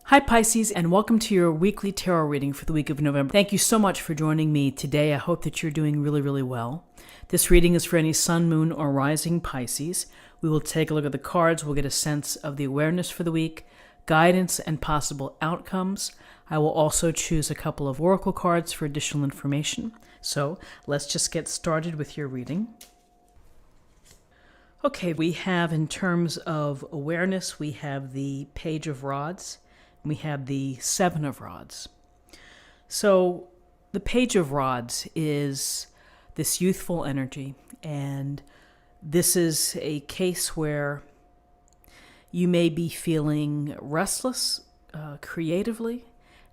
Hi Pisces, and welcome to your weekly tarot reading for the week of November. Thank you so much for joining me today. I hope that you're doing really, really well. This reading is for any sun, moon, or rising Pisces. We will take a look at the cards. We'll get a sense of the awareness for the week, guidance, and possible outcomes. I will also choose a couple of oracle cards for additional information. So let's just get started with your reading. Okay, we have, in terms of awareness, we have the Page of Rods. We have the Seven of Rods. So the Page of Rods is this youthful energy, and this is a case where you may be feeling restless creatively,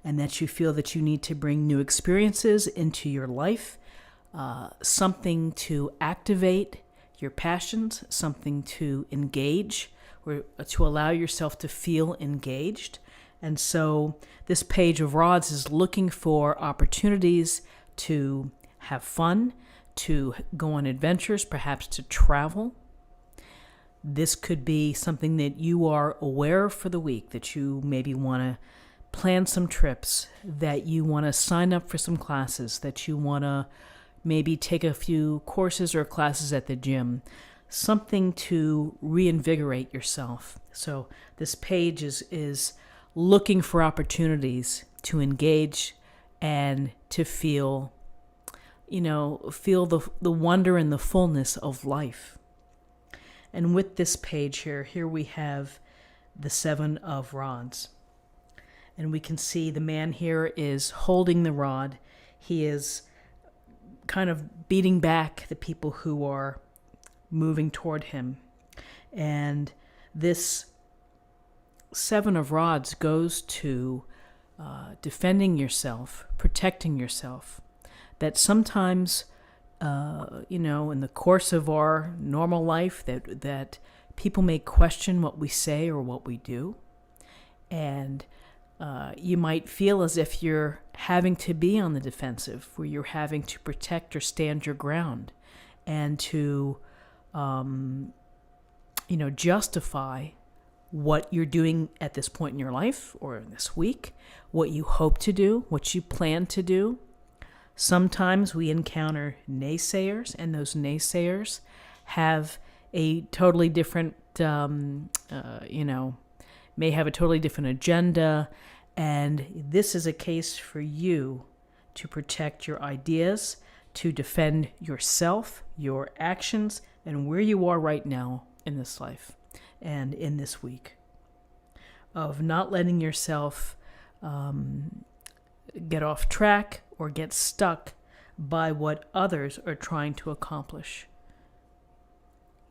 and that you feel that you need to bring new experiences into your life, something to activate your passions, something to engage, or to allow yourself to feel engaged. And so this Page of Rods is looking for opportunities to have fun, to go on adventures, perhaps to travel. This could be something that you are aware of for the week, that you maybe want to plan some trips, that you want to sign up for some classes, that you want to maybe take a few courses or classes at the gym, something to reinvigorate yourself. So this page is looking for opportunities to engage and to feel the wonder and the fullness of life. And with this page here we have the Seven of Rods. And we can see the man here is holding the rod. He is kind of beating back the people who are moving toward him. And this Seven of Rods goes to defending yourself, protecting yourself. That sometimes, in the course of our normal life, that people may question what we say or what we do. And you might feel as if you're having to be on the defensive, where you're having to protect or stand your ground and to, justify what you're doing at this point in your life or in this week, what you hope to do, what you plan to do. Sometimes we encounter naysayers, and those naysayers have a totally different, may have a totally different agenda. And this is a case for you to protect your ideas, to defend yourself, your actions, and where you are right now in this life and in this week, of not letting yourself get off track or get stuck by what others are trying to accomplish.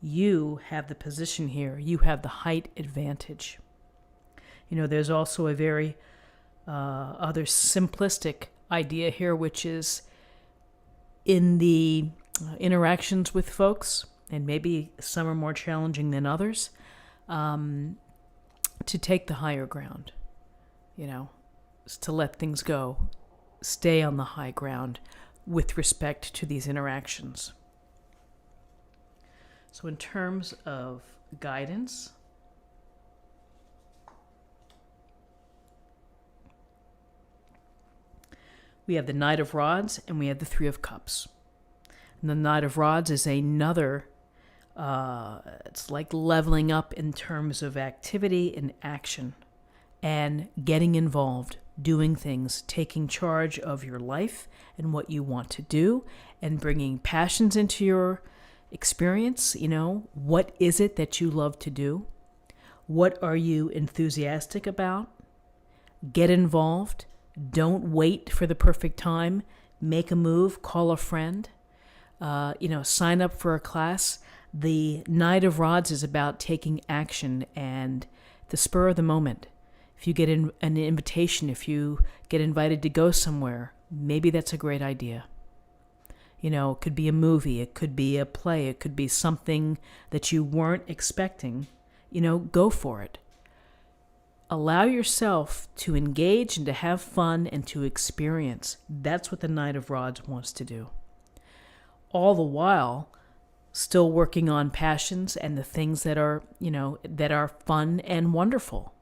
You have the position here. You have the height advantage. There's also a very other simplistic idea here, which is in the interactions with folks, and maybe some are more challenging than others, to take the higher ground, to let things go, stay on the high ground with respect to these interactions. So in terms of guidance, we have the Knight of Rods and we have the Three of Cups. And the Knight of Rods is another, it's like leveling up in terms of activity and action and getting involved, doing things, taking charge of your life and what you want to do, and bringing passions into your experience. What is it that you love to do? What are you enthusiastic about? Get involved. Don't wait for the perfect time. Make a move, call a friend, sign up for a class. The Knight of Rods is about taking action and the spur of the moment. If you get an invitation, if you get invited to go somewhere, maybe that's a great idea. It could be a movie, it could be a play, it could be something that you weren't expecting. Go for it. Allow yourself to engage and to have fun and to experience. That's what the Knight of Rods wants to do. All the while, still working on passions and the things that are, that are fun and wonderful.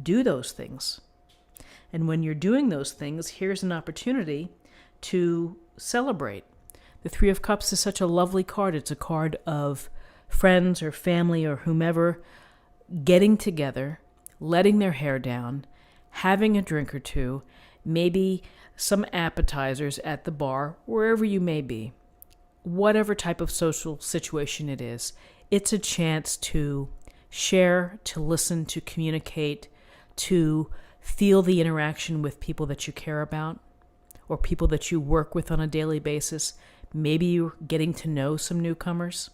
Do those things. And when you're doing those things, here's an opportunity to celebrate. The Three of Cups is such a lovely card. It's a card of friends or family or whomever getting together, letting their hair down, having a drink or two, maybe some appetizers at the bar, wherever you may be. Whatever type of social situation it is, it's a chance to share, to listen, to communicate, to feel the interaction with people that you care about or people that you work with on a daily basis. Maybe you're getting to know some newcomers.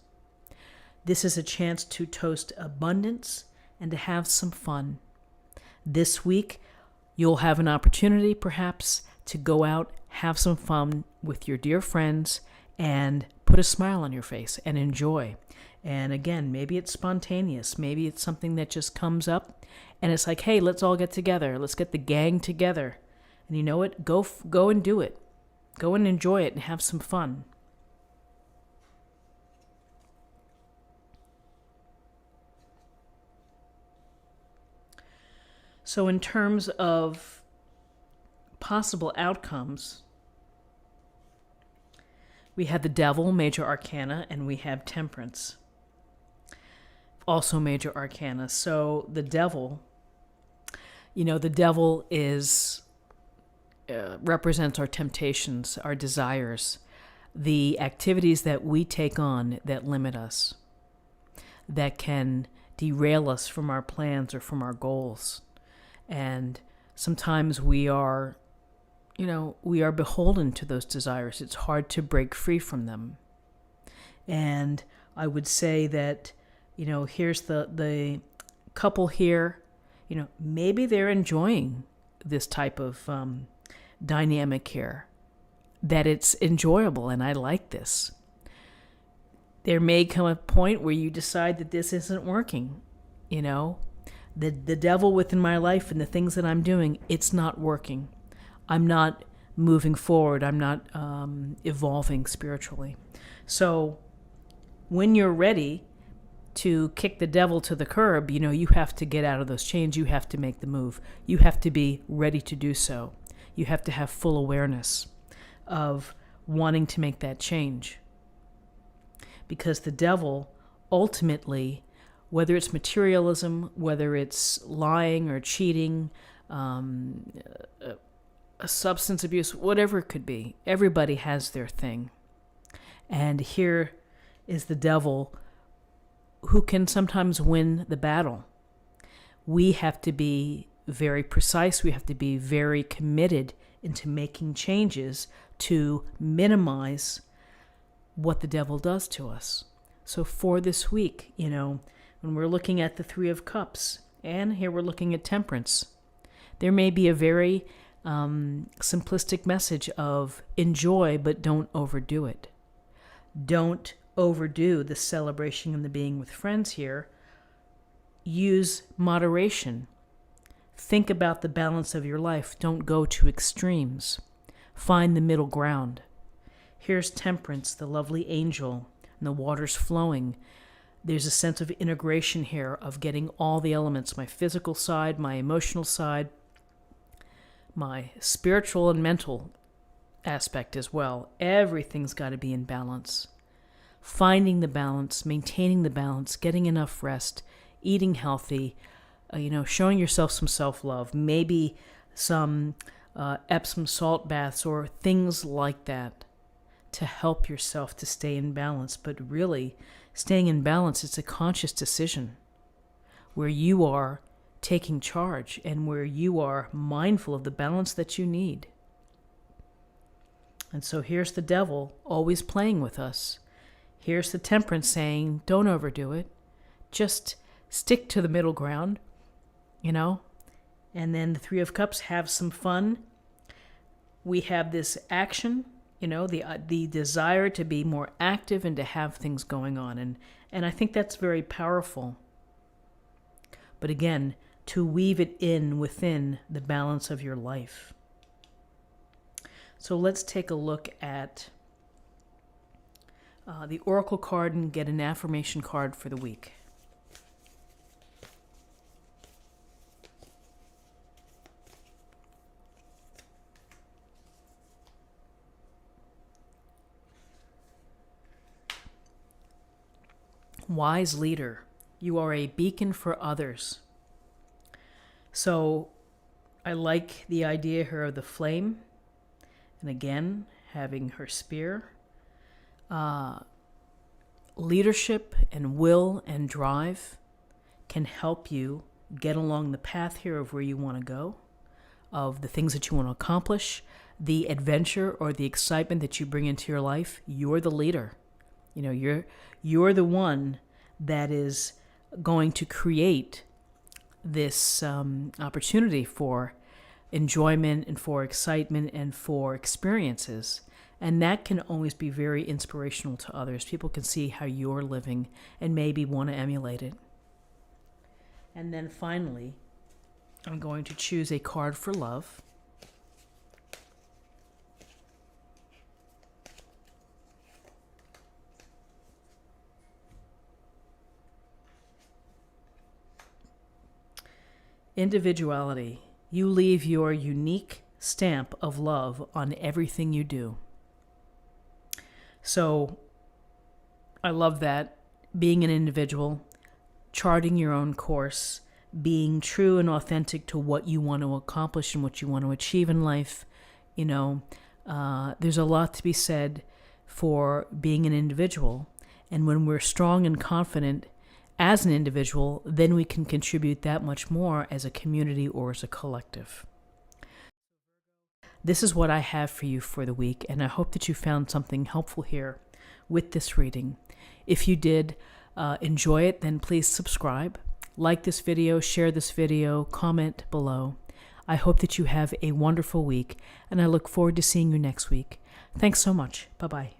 This is a chance to toast abundance and to have some fun. This week, you'll have an opportunity perhaps to go out, have some fun with your dear friends, and put a smile on your face and enjoy. And again, maybe it's spontaneous. Maybe it's something that just comes up and it's like, hey, let's all get together. Let's get the gang together. And you know what? Go and do it. Go and enjoy it and have some fun. So in terms of possible outcomes, we have the Devil, major arcana, and we have Temperance, also major arcana. So the Devil, the Devil is represents our temptations, our desires, the activities that we take on that limit us, that can derail us from our plans or from our goals. And sometimes we are beholden to those desires. It's hard to break free from them. And I would say that, here's the couple here, maybe they're enjoying this type of dynamic here, that it's enjoyable and I like this. There may come a point where you decide that this isn't working, The devil within my life and the things that I'm doing, it's not working. I'm not moving forward. I'm not evolving spiritually. So when you're ready to kick the devil to the curb, you have to get out of those chains. You have to make the move. You have to be ready to do so. You have to have full awareness of wanting to make that change. Because the devil ultimately, whether it's materialism, whether it's lying or cheating, substance abuse, whatever it could be, everybody has their thing. And here is the devil who can sometimes win the battle. We have to be very precise. We have to be very committed into making changes to minimize what the devil does to us. So for this week, when we're looking at the Three of Cups, and here we're looking at Temperance, there may be a very simplistic message of enjoy, but don't overdo it. Don't overdo the celebration and the being with friends here. Use moderation. Think about the balance of your life. Don't go to extremes. Find the middle ground. Here's Temperance, the lovely angel, and the waters flowing. There's a sense of integration here of getting all the elements, my physical side, my emotional side, my spiritual and mental aspect as well. Everything's got to be in balance. Finding the balance, maintaining the balance, getting enough rest, eating healthy, showing yourself some self-love, maybe some Epsom salt baths or things like that to help yourself to stay in balance. But really, staying in balance, it's a conscious decision where you are taking charge and where you are mindful of the balance that you need. And so here's the devil always playing with us. Here's the Temperance saying, don't overdo it. Just stick to the middle ground, And then the Three of Cups, have some fun. We have this action, the desire to be more active and to have things going on. And I think that's very powerful. But again, to weave it in within the balance of your life. So let's take a look at the Oracle card and get an affirmation card for the week. wise leader. You are a beacon for others. So I like the idea here of the flame. And again, having her spear. Leadership and will and drive can help you get along the path here of where you want to go, of the things that you want to accomplish, the adventure or the excitement that you bring into your life. You're the leader. You know, you're the one that is going to create this opportunity for enjoyment and for excitement and for experiences. And that can always be very inspirational to others. People can see how you're living and maybe want to emulate it. And then finally, I'm going to choose a card for love. Individuality. You leave your unique stamp of love on everything you do. So I love that. Being an individual, charting your own course, being true and authentic to what you want to accomplish and what you want to achieve in life. You know, there's a lot to be said for being an individual. And when we're strong and confident as an individual, then we can contribute that much more as a community or as a collective. This is what I have for you for the week, and I hope that you found something helpful here with this reading. If you did enjoy it, then please subscribe, like this video, share this video, comment below. I hope that you have a wonderful week, and I look forward to seeing you next week. Thanks so much. Bye-bye.